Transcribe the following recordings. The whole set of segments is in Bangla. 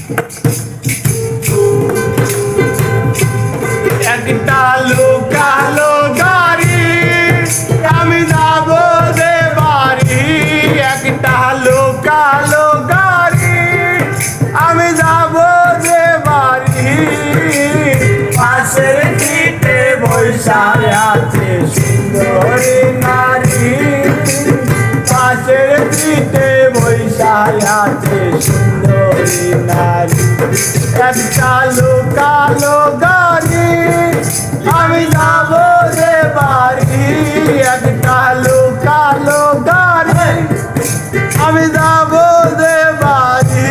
একটা লোকালো গাড়ি আমি যাব যে বাড়ি, একটা লোকালো গাড়ি আমি যাব যে বাড়ি। পাশের সিটে বৈশা আছে সুন্দরী নারী, পাশের সিটে বৈশা আছে সুন্দরী নারী। একটা লোকালো গাড়ি আমি যাব যে বাড়ি, একটা লোকালো গাড়ি আমি যাব যে বাড়ি।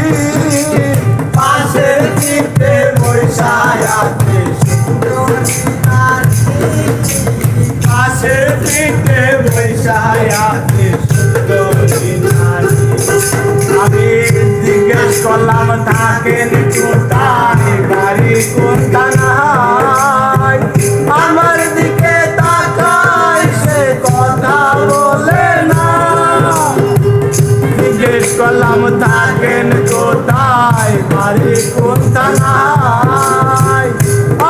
পাশের সিটে বৈশা আছে সুন্দরী নারী, পাশের সিটে বৈশা আছে সুন্দরী নারী। আমি জিজ্ঞেস করলাম থাকেন কোথায়, বাড়ি কোনখানায়, আমার দিকে তাকায় সে কথা বলে না। জিজ্ঞেস করলাম থাকেন কোথায়, বাড়ি কোনখানায়,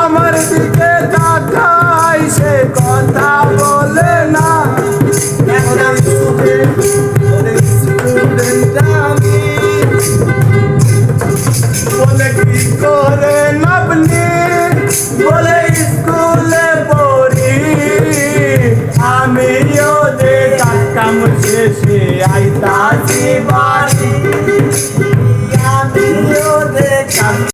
আমার দিকে তাকায় সে কথা বলে না। বলে কি করে আপনি, বলে স্কুলে পড়ি, আমিও যে কাম শেষে আইতাছি